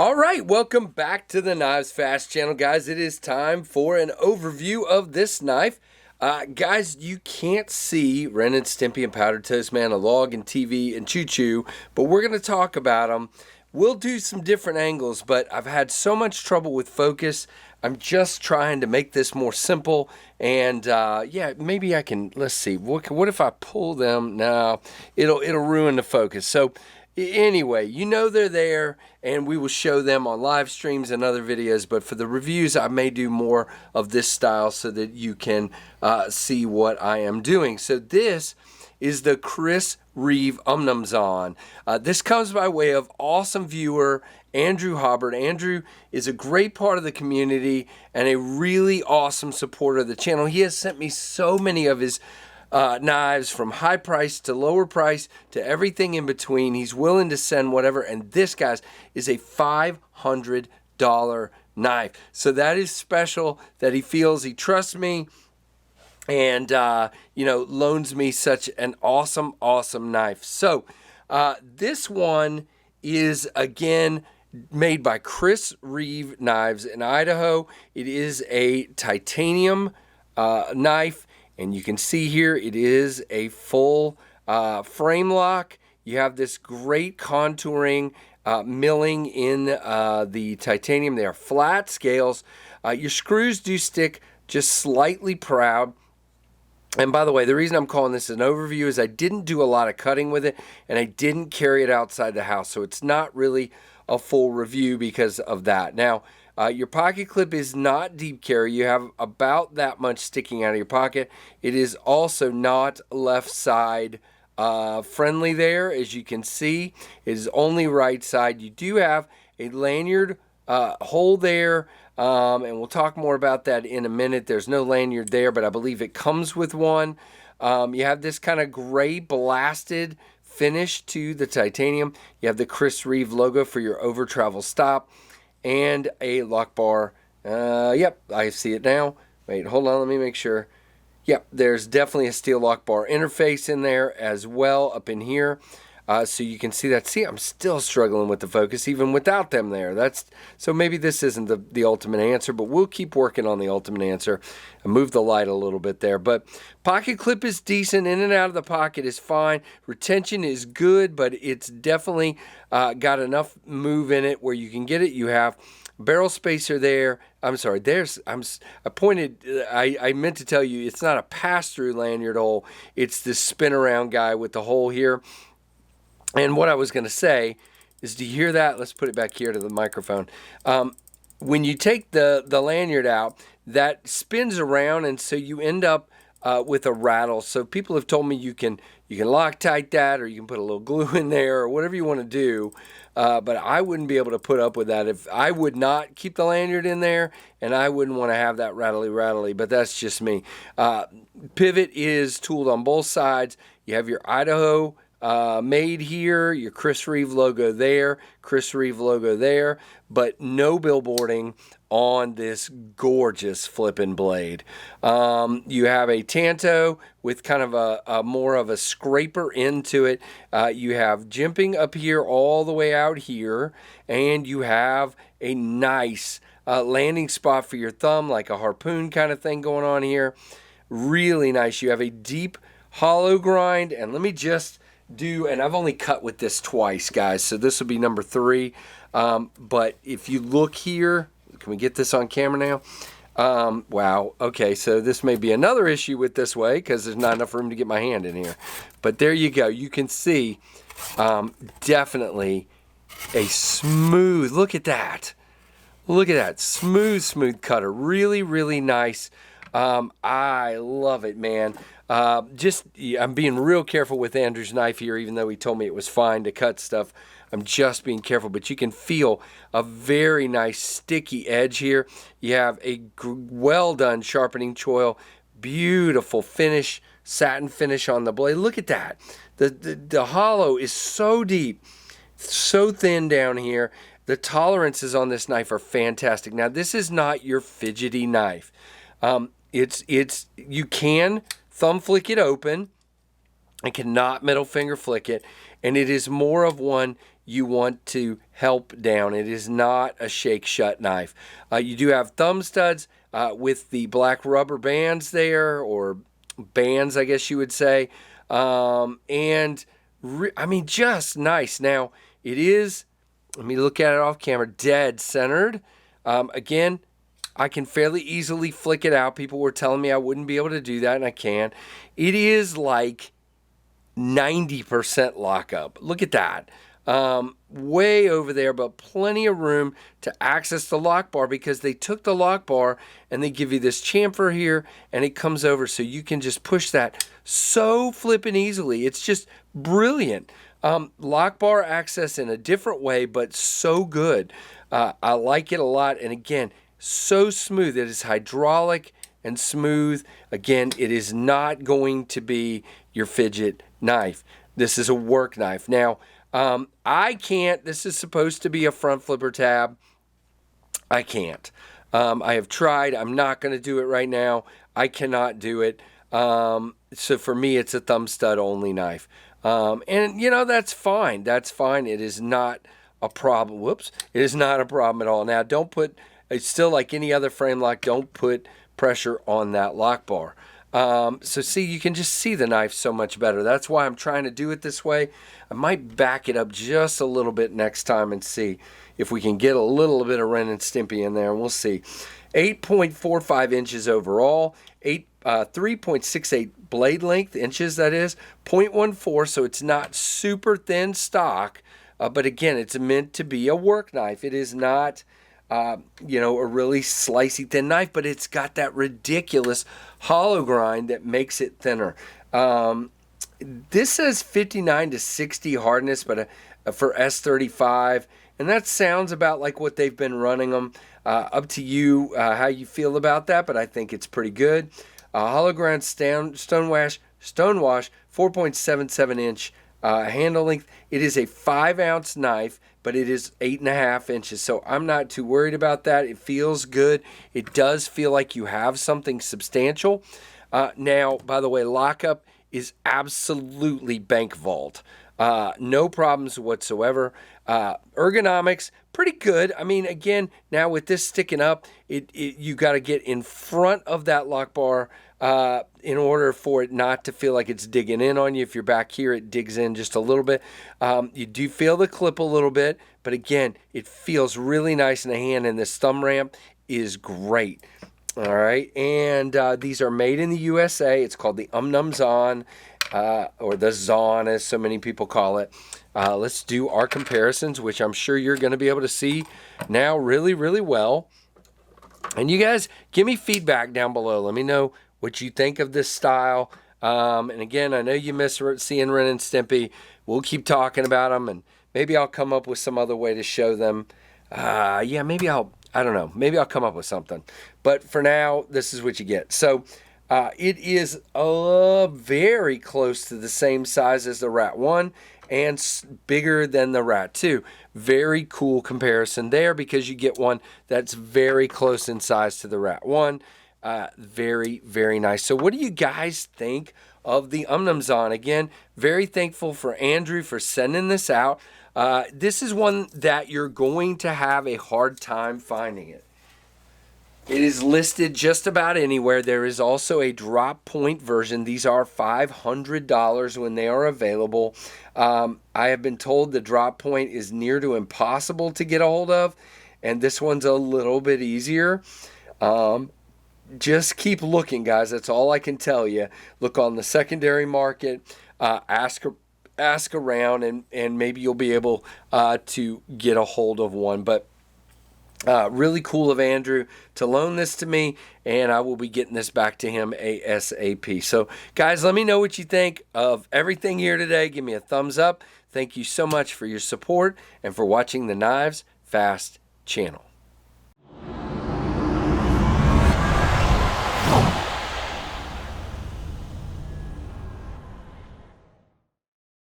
All right, welcome back to the KnivesFAST channel, guys. It is time for an overview of this knife. Guys, you can't see Ren and Stimpy and Powdered Toast Man, a log and TV and Choo Choo, but we're going to talk about them. We'll do some different angles, but I've had so much trouble with focus. I'm just trying to make this more simple, and yeah, maybe I can. Let's see. What if I pull them? No, it'll ruin the focus. So anyway, you know they're there, and we will show them on live streams and other videos, but for the reviews, I may do more of this style so that you can see what I am doing. So this is the Chris Reeve Umnumzaan. This comes by way of awesome viewer Andrew Haubert. Andrew is a great part of the community and a really awesome supporter of the channel. He has sent me so many of his knives, from high price to lower price to everything in between. He's willing to send whatever, and this, guys, is a $500 knife. So that is special that he feels he trusts me and loans me such an awesome knife. So this one is, again, made by Chris Reeve Knives in Idaho. It is a titanium knife, and you can see here it is a full frame lock. You have this great contouring, milling in the titanium. They are flat scales. Your screws do stick just slightly proud. And by the way, the reason I'm calling this an overview is I didn't do a lot of cutting with it, and I didn't carry it outside the house. So it's not really a full review because of that. Now, your pocket clip is not deep carry. You have about that much sticking out of your pocket. It is also not left side friendly there, as you can see. It is only right side. You do have a lanyard hole there, and we'll talk more about that in a minute. There's no lanyard there, but I believe it comes with one. You have this kind of gray blasted finish to the titanium. You have the Chris Reeve logo for your over travel stop, and a lock bar. Yep, I see it now. Wait, hold on, let me make sure. Yep, there's definitely a steel lock bar interface in there as well up in here. So you can see that. See, I'm still struggling with the focus even without them there. So maybe this isn't the ultimate answer, but we'll keep working on the ultimate answer. I moved the light a little bit there, but pocket clip is decent. In and out of the pocket is fine. Retention is good, but it's definitely got enough move in it where you can get it. You have barrel spacer there. I'm sorry, I meant to tell you it's not a pass-through lanyard hole. It's this spin around guy with the hole here. And what I was going to say is, do you hear that? Let's put it back here to the microphone. When you take the lanyard out, that spins around, and so you end up with a rattle. So people have told me you can Loctite that, or you can put a little glue in there, or whatever you want to do. But I wouldn't be able to put up with that. If I would not keep the lanyard in there, and I wouldn't want to have that rattly, but that's just me. Pivot is tooled on both sides. You have your Idaho made here, your Chris Reeve logo there, Chris Reeve logo there, but no billboarding on this gorgeous flipping blade. You have a Tanto with kind of a more of a scraper into it. You have jimping up here all the way out here, and you have a nice landing spot for your thumb, like a harpoon kind of thing going on here. Really nice. You have a deep hollow grind, and let me just and I've only cut with this twice, guys, so this will be number 3. But if you look here, can we get this on camera now? Wow, okay, so this may be another issue with this way because there's not enough room to get my hand in here. But there you go. You can see definitely a smooth, look at that. Look at that, smooth cutter. Really, really nice. I love it, man. I'm being real careful with Andrew's knife here, even though he told me it was fine to cut stuff. I'm just being careful, but you can feel a very nice sticky edge here. You have a well done sharpening choil, beautiful finish, satin finish on the blade. Look at that. The hollow is so deep, so thin down here. The tolerances on this knife are fantastic. Now, this is not your fidgety knife. You can thumb flick it open. I cannot middle finger flick it, and it is more of one you want to help down. It is not a shake shut knife. You do have thumb studs with the black rubber bands there, or bands, I guess you would say. I mean, just nice. Now, it is, let me look at it off camera, dead centered. Again, I can fairly easily flick it out. People were telling me I wouldn't be able to do that, and I can. It is like 90% lockup. Look at that. Way over there, but plenty of room to access the lock bar, because they took the lock bar and they give you this chamfer here, and it comes over so you can just push that so flippin' easily. It's just brilliant. Lock bar access in a different way, but so good. I like it a lot. And again, so smooth. It is hydraulic and smooth. Again, it is not going to be your fidget knife. This is a work knife. Now, I can't. This is supposed to be a front flipper tab. I can't. I have tried. I'm not going to do it right now. I cannot do it. So for me, it's a thumb stud only knife. And, you know, that's fine. That's fine. It is not a problem. Whoops. It is not a problem at all. Now, don't put, it's still like any other frame lock, don't put pressure on that lock bar. So see, you can just see the knife so much better. That's why I'm trying to do it this way. I might back it up just a little bit next time and see if we can get a little bit of Ren and Stimpy in there, and we'll see. 8.45 inches overall, 3.68 blade length, inches that is, 0.14, so it's not super thin stock, but again, it's meant to be a work knife. It is not, you know, a really slicey thin knife, but it's got that ridiculous hollow grind that makes it thinner. This says 59 to 60 hardness, but for S35, and that sounds about like what they've been running them. Up to you how you feel about that, but I think it's pretty good. Hollow grind stonewash, 4.77 inch handle length. It is a 5-ounce knife, but it is 8.5 inches, so I'm not too worried about that. It feels good. It does feel like you have something substantial. Now, by the way, lockup is absolutely bank vault. No problems whatsoever. Ergonomics, pretty good. I mean, again, now with this sticking up, you got to get in front of that lock bar in order for it not to feel like it's digging in on you. If you're back here, it digs in just a little bit. You do feel the clip a little bit, but again, it feels really nice in the hand, and this thumb ramp is great. All right, and these are made in the USA. It's called the Umnumzaan, or the Zaan, as so many people call it. Let's do our comparisons, which I'm sure you're going to be able to see now really, really well. And you guys, give me feedback down below. Let me know what you think of this style. And again, I know you miss seeing Ren and Stimpy. We'll keep talking about them, and maybe I'll come up with some other way to show them. Yeah, maybe I don't know. Maybe I'll come up with something. But for now, this is what you get. So it is very close to the same size as the Rat 1 and bigger than the Rat 2. Very cool comparison there, because you get one that's very close in size to the Rat 1. Very, very nice. So what do you guys think of the Umnumzaan? Again, very thankful for Andrew for sending this out. This is one that you're going to have a hard time finding it. It is listed just about anywhere. There is also a drop point version. These are $500 when they are available. I have been told the drop point is near to impossible to get a hold of, and this one's a little bit easier. Just keep looking, guys. That's all I can tell you. Look on the secondary market. Ask around, and maybe you'll be able to get a hold of one. But really cool of Andrew to loan this to me, and I will be getting this back to him ASAP. So, guys, let me know what you think of everything here today. Give me a thumbs up. Thank you so much for your support and for watching the KnivesFAST channel.